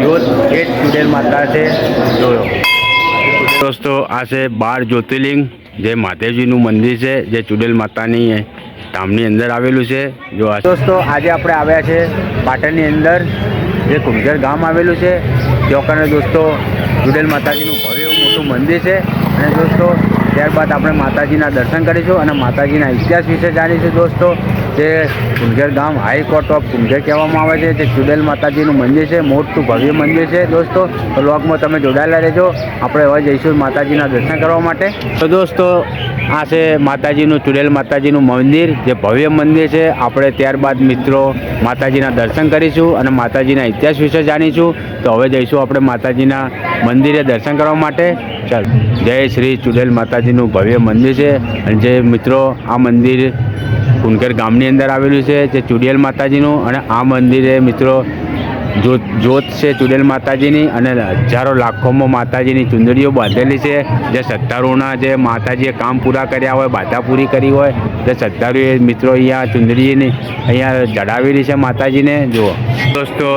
જ્યોત એ જ ચુડેલ માતા છે જોયો દોસ્તો। આ છે 12 જ્યોતિર્લિંગ જે મહાદેવજીનું મંદિર છે જે ચુડેલ માતાની ધામની અંદર આવેલું છે। જો દોસ્તો આજે આપણે આવ્યા છે પાટણની અંદર જે કુંજર ગામ આવેલું છે ત્યાં દોસ્તો ચુડેલ માતાજીનું ભવ્ય મોટું મંદિર છે। અને દોસ્તો ત્યારબાદ આપણે માતાજીના દર્શન કરીશું અને માતાજીના ઇતિહાસ વિશે જાણીશું દોસ્તો। જે કુંજર ગામ હાઈકોર્ટ ઓફ કુંજર કહેવામાં આવે છે, જે ચુડેલ માતાજીનું મંદિર છે, મોટું ભવ્ય મંદિર છે દોસ્તો। તો વ્લોગમાં તમે જોડાયેલા રહેજો। આપણે હવે જઈશું માતાજીના દર્શન કરવા માટે। તો દોસ્તો આ છે માતાજીનું ચુડેલ માતાજીનું મંદિર જે ભવ્ય મંદિર છે। આપણે ત્યારબાદ મિત્રો માતાજીના દર્શન કરીશું અને માતાજીના ઇતિહાસ વિશે જાણીશું। તો હવે જઈશું આપણે માતાજીના મંદિરે દર્શન કરવા માટે। ચાલ જય શ્રી ચુડેલ માતાજીનું ભવ્ય મંદિર છે। અને જે મિત્રો આ મંદિર કુંજર ગામની અંદર આવેલું છે જે ચુડેલ માતાજીનું। અને આ મંદિરે મિત્રો જ્યોત છે ચુડેલ માતાજીની અને હજારો લાખોમાં માતાજીની ચુંદડીઓ બાંધેલી છે। જે શ્રદ્ધાળુઓના જે માતાજીએ કામ પૂરા કર્યા હોય, બાધા પૂરી કરી હોય, જે શ્રદ્ધાળુએ મિત્રો અહીંયા ચુંદડીની અહીંયા ચડાવેલી છે માતાજીને। જુઓ દોસ્તો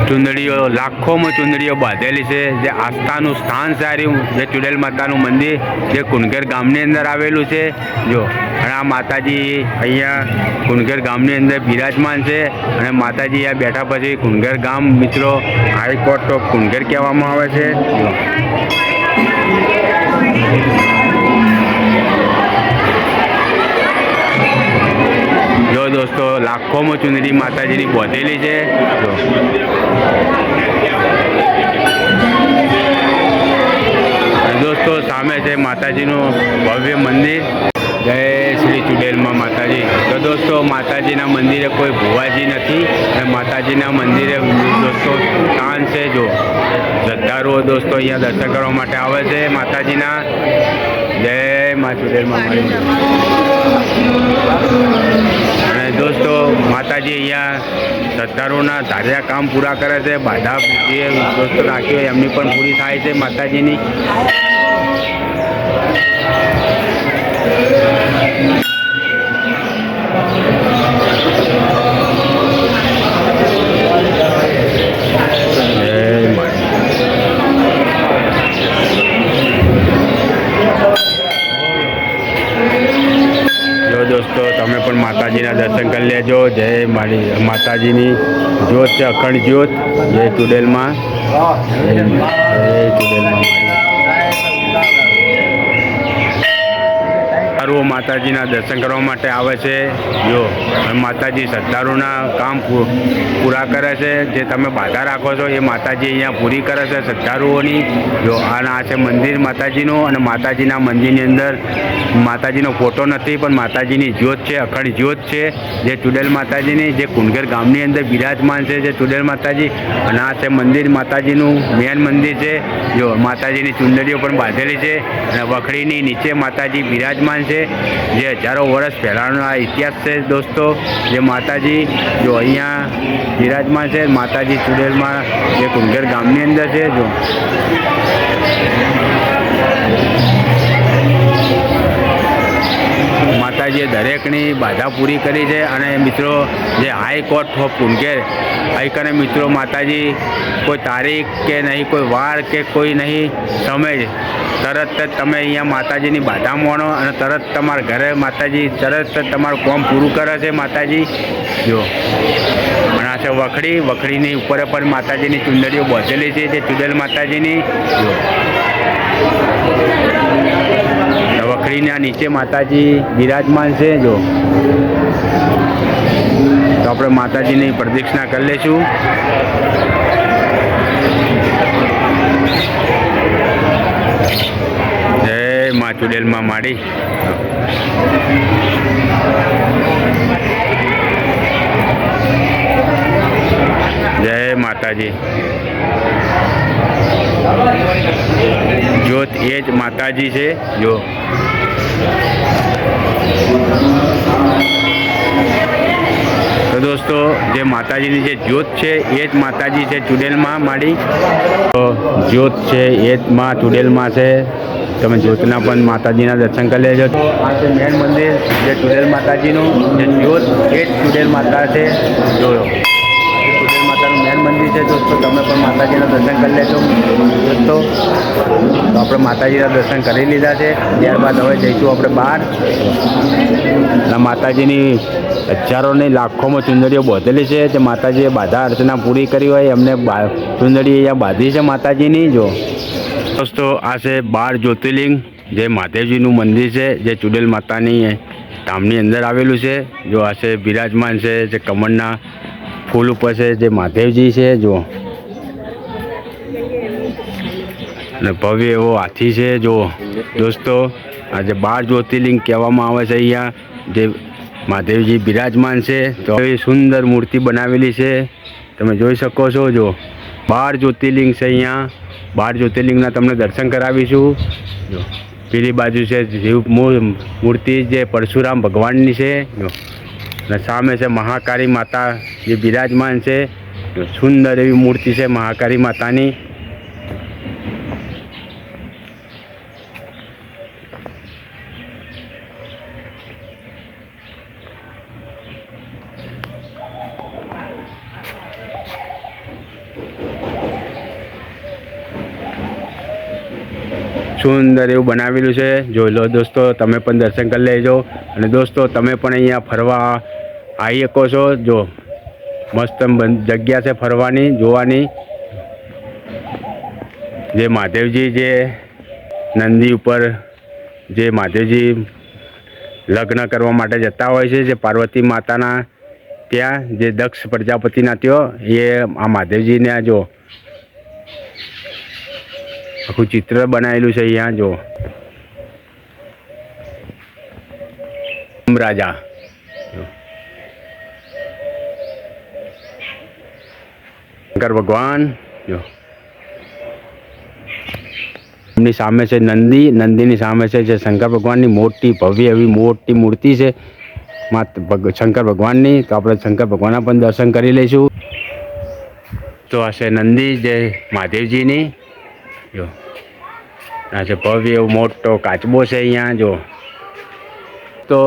ચુંદડીઓ લાખોમાં ચુંદડીઓ બાંધેલી છે। જે આસ્થાનું સ્થાન સારું જે ચુડેલ માતાનું મંદિર જે કુંજર ગામની અંદર આવેલું છે। જો અને આ માતાજી અહીંયા કુંજર ગામની અંદર બિરાજમાન છે। અને માતાજી આ બેઠા પછી કુંજર ગામ મિત્રો હાઈકોર્ટ ઓફ કુંજર કહેવામાં આવે છે। જો દોસ્તો લાખોમાં ચુંદડી માતાજીની બાંધેલી છે। દોસ્તો સામે છે માતાજીનું ભવ્ય મંદિર। જય શ્રી ચુડેલમાં માતાજી। તો દોસ્તો માતાજીના મંદિરે કોઈ ભુવાજી નથી અને માતાજીના મંદિરે દોસ્તો સ્થાન છે। જો શ્રદ્ધાળુઓ દોસ્તો અહીંયા દર્શન કરવા માટે આવે છે માતાજીના। જય મા ચુડેલમાં માતાજી। અને દોસ્તો માતાજી અહીંયા શ્રદ્ધાળુઓના ધાર્યા કામ પૂરા કરે છે, બાધા જે દોસ્તો રાખી હોય એમની પણ પૂરી થાય છે માતાજીની। દોસ્તો તમે પણ માતાજીના દર્શન કરી લેજો। જય મારી માતાજીની જ્યોત છે, અખંડ જ્યોત જય ચુડેલમાં। જય ચુડેલમાં મારી માતાજીના દર્શન કરવા માટે આવે છે। જો માતાજી શ્રદ્ધાળુના કામ પૂરા કરે છે। જે તમે બાધા રાખો છો એ માતાજી અહીંયા પૂરી કરે છે શ્રદ્ધાળુઓની। જો આ છે મંદિર માતાજીનું અને માતાજીના મંદિરની અંદર માતાજીનો ફોટો નથી પણ માતાજીની જ્યોત છે, અખંડ જ્યોત છે જે ચુડેલ માતાજીની, જે કુંજર ગામની અંદર બિરાજમાન છે જે ચુડેલ માતાજી। અને આ છે મંદિર માતાજીનું મેન મંદિર છે। જો માતાજીની ચુંદડીઓ પણ બાંધેલી છે અને વખડીની નીચે માતાજી બિરાજમાન છે। જે હજારો વર્ષ પહેલાંનો આ ઇતિહાસ છે દોસ્તો। જે માતાજી જો અહીંયા બિરાજમાન છે માતાજી ચુડેલમાં જે કુંજર ગામની અંદર છે। જો માતાજીએ દરેકની બાધા પૂરી કરી છે। અને મિત્રો જે હાઈકોર્ટ ઓફ કુંજર અહીં મિત્રો માતાજી કોઈ તારીખ કે નહીં, કોઈ વાર કે કોઈ નહીં સમય, તરત જ તમે અહીંયા માતાજીની બાધા માનો અને તરત તમારા ઘરે માતાજી તરત જ તમારું કામ પૂરું કરે છે માતાજી। જો અને આ છે વખડીની ઉપર પણ માતાજીની ચુંદડીઓ બાંધેલી છે જે ચુડેલ માતાજીની। જો વખડીના નીચે માતાજી બિરાજમાન છે। જો તો આપણે માતાજીની પ્રદક્ષિણા કરી લઈશું। જય મા ચુડેલમાં માડી। જય માતાજી। જ્યોત એ જ માતાજી છે। જો તો દોસ્તો જે માતાજીની જે જ્યોત છે એ જ માતાજી છે ચુડેલમાં માડી। તો જ્યોત છે એ જ માં ચુડેલમાં છે। તમે જ્યોતના પણ માતાજીના દર્શન કરી લેજો। આ છે મેન મંદિર જે ચુડેલ માતાજીનું, જે જ્યોત એ જ ચુડેલ માતા છે। જોયો ચુડેલ માતાનું મેન મંદિર આવી છે દોસ્તો, તમે પણ માતાજીના દર્શન કરી લેજો દોસ્તો. તો આપણે માતાજીના દર્શન કરી લીધા છે, ત્યારબાદ હવે જઈશું આપણે બહાર. માતાજીની હજારોની લાખોમાં ચુંદડીઓ બાંધેલી છે, જે માતાજીએ બાધા અર્ચના પૂરી કરી હોય એમને ચુંદડી અહીંયા બાંધી છે માતાજીની. જો દોસ્તો આ છે 12 જ્યોતિર્લિંગ જે મહાદેવજીનું મંદિર છે, જે ચુડેલ માતાની ધામની અંદર આવેલું છે. જો આ છે બિરાજમાન છે, જે કમળના ફૂલ ઉપર છે, જે મહાદેવજી છે. જો અને ભવ્ય એવો હાથી છે. જો દોસ્તો આ જે 12 જ્યોતિર્લિંગ કહેવામાં આવે છે, અહીંયા જે મહાદેવજી બિરાજમાન છે. તો એ સુંદર મૂર્તિ બનાવેલી છે, તમે જોઈ શકો છો. જો 12 જ્યોતિર્લિંગ છે અહીંયા. 12 જ્યોતિર્લિંગના તમને દર્શન કરાવીશું. જો પેલી બાજુ છે શિવ મૂર્તિ જે પરશુરામ ભગવાનની છે. જો અને સામે છે મહાકાળી માતા જે બિરાજમાન છે. સુંદર એવી મૂર્તિ છે મહાકાળી માતાની. સુંદર એવું બનાવેલું છે, જોઈ લો દોસ્તો, તમે પણ દર્શન કરી લેજો. અને દોસ્તો તમે પણ અહીંયા ફરવા આવી શકો છો. જો મસ્ત જગ્યા છે ફરવાની, જોવાની. જે મહાદેવજી જે નંદી ઉપર જે મહાદેવજી લગ્ન કરવા માટે જતા હોય છે, જે પાર્વતી માતાના ત્યાં જે દક્ષ પ્રજાપતિના ત્યાં એ આ મહાદેવજીને જો આખું ચિત્ર બનાવેલું છે અહીંયા. જો રાજા શંકર ભગવાન. જો એમની સામે છે નંદી, નંદીની સામે છે જે શંકર ભગવાનની મોટી ભવ્ય એવી મોટી મૂર્તિ છે શંકર ભગવાનની. તો આપણે શંકર ભગવાનના પણ દર્શન કરી લઈશું. તો આ છે નંદી જે મહાદેવજીની. જો આ છે ભવ્ય એવો મોટો કાચબો છે અહીંયા. જો તો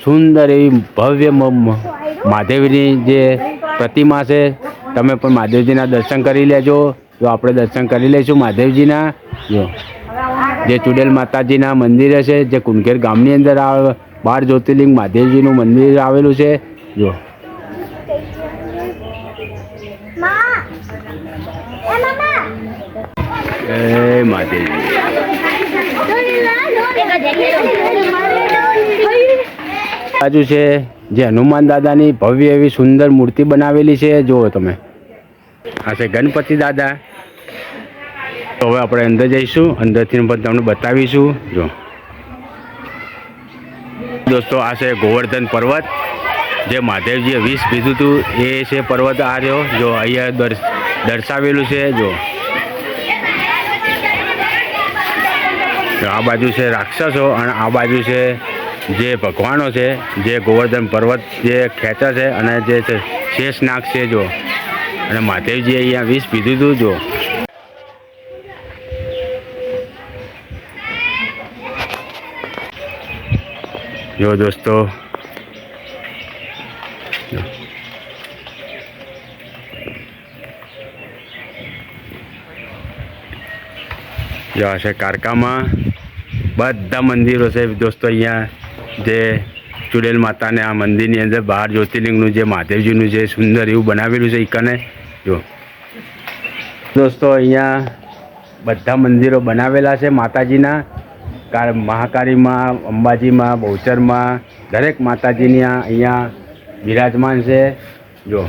સુંદર એવી ભવ્ય મહાદેવની જે પ્રતિમા છે, તમે પણ મહાદેવજીના દર્શન કરી લેજો. જો આપણે દર્શન કરી લઈશું મહાદેવજીના. જો જે ચુડેલ માતાજીના મંદિરે છે, જે કુંકેર ગામની અંદર 12 જ્યોતિર્લિંગ મહાદેવજીનું મંદિર આવેલું છે. જો મહાદેવજી બાજુ છે જે હનુમાન દાદાની ભવ્ય એવી સુંદર મૂર્તિ બનાવેલી છે. જુઓ તમે, આ છે ગણપતિ દાદા. તો હવે આપણે અંદર જઈશું, અંદરથી પણ તમને બતાવીશું. જો દોસ્તો આ છે ગોવર્ધન પર્વત, જે મહાદેવજીએ 20 પીધું હતું એ છે પર્વત આ રહ્યો. જો અહીંયા દર્શાવેલું છે. જો આ બાજુ છે રાક્ષસો અને આ બાજુ છે જે ભગવાનો છે, જે ગોવર્ધન પર્વત જે ખેંચે છે અને જે શેષનાગ છે. જો અને મહાદેવજીએ અહીંયા 20 પીધું હતું. જો દોસ્તો જો આ છે કારકામાં બધા મંદિરો છે દોસ્તો. અહીંયા જે ચુડેલ માતાને આ મંદિરની અંદર 12 જ્યોતિર્લિંગનું જે મહાદેવજીનું જે સુંદર એવું બનાવેલું છે ઈકને. જો દોસ્તો અહીંયા બધા મંદિરો બનાવેલા છે માતાજીના. મહાકાળીમાં, અંબાજીમાં, બહુચરમાં દરેક માતાજીની અહીંયા બિરાજમાન છે. જો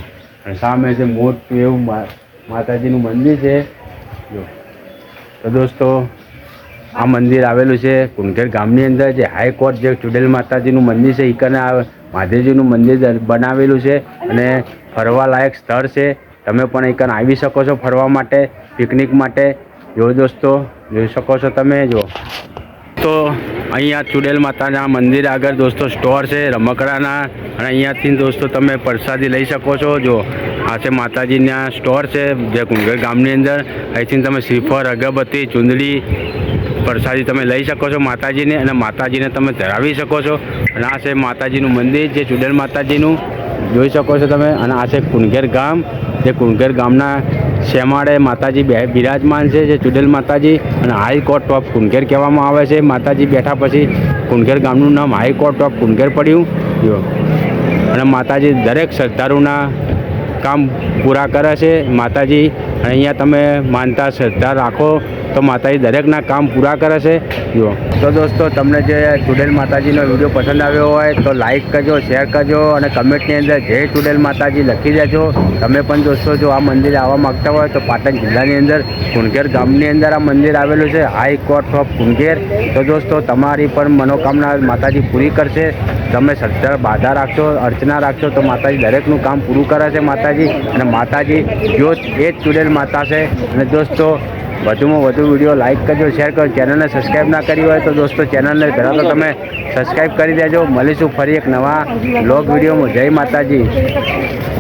અને સામે છે મોટું એવું માતાજીનું મંદિર છે. જો તો દોસ્તો આ મંદિર આવેલું છે કુંકેર ગામની અંદર, જે હાઈકોર્ટ જે ચુડેલ માતાજીનું મંદિર છે ઈકને મહાદેવજીનું મંદિર બનાવેલું છે અને ફરવાલાયક સ્થળ છે. તમે પણ ઈકને આવી શકો છો ફરવા માટે, પિકનિક માટે. જો દોસ્તો જોઈ શકો છો તમે. જો તો અહીંયા ચુડેલ માતાના મંદિર આગળ દોસ્તો સ્ટોર છે રમકડાના, અને અહીંયાથી દોસ્તો તમે પ્રસાદી લઈ શકો છો. જો આ છે માતાજીના સ્ટોર છે જે કુંકેર ગામની અંદર. અહીંથી તમે શ્રીફળ, અગરબત્તી, ચુંદડી, પ્રસાદી તમે લઈ શકો છો માતાજીને, અને માતાજીને તમે ધરાવી શકો છો. અને આ છે માતાજીનું મંદિર જે ચુડેલ માતાજીનું. જોઈ શકો છો તમે. અને આ છે કુંગેર ગામ, જે કુંગેર ગામના શેમાડે માતાજી બિરાજમાન છે, જે ચુડેલ માતાજી. અને હાઈકોર્ટ ઓફ કુંગેર કહેવામાં આવે છે. માતાજી બેઠા પછી કુંગેર ગામનું નામ હાઈકોર્ટ ઓફ કુંગેર પડ્યું. જો અને માતાજી દરેક શ્રદ્ધાળુના કામ પૂરા કરે છે માતાજી. અહીંયા તમે માનતા શ્રદ્ધા રાખો તો માતાજી દરેકના કામ પૂરા કરે છે. જો તો દોસ્તો, તમને જે ચુડેલ માતાજીનો વિડીયો પસંદ આવ્યો હોય તો લાઈક કરજો, શેર કરજો અને કમેન્ટની અંદર જય ચુડેલ માતાજી લખી દેજો. તમે પણ દોસ્તો જો આ મંદિરે આવવા માગતા હોય તો પાટણ જિલ્લાની અંદર કુંગેર ગામની અંદર આ મંદિર આવેલું છે, હાઈકોર્ટ ઓફ કુંગેર. તો દોસ્તો, તમારી પણ મનોકામના માતાજી પૂરી કરશે. તમે શ્રદ્ધા બાધા રાખશો, અર્ચના રાખશો તો માતાજી દરેકનું કામ પૂરું કરે છે માતાજી. અને માતાજી જો એ જ ચુડેલ માતા છે. અને દોસ્તો, વધુમાં વધુ વિડીયો લાઈક કરજો, શેર કરજો. ચેનલને સબસ્ક્રાઈબ ના કરી હોય તો દોસ્તો ચેનલને પહેલાં તો તમે સબસ્ક્રાઈબ કરી દેજો. મળીશું ફરી એક નવા વ્લોગ વિડીયોમાં. જય માતાજી.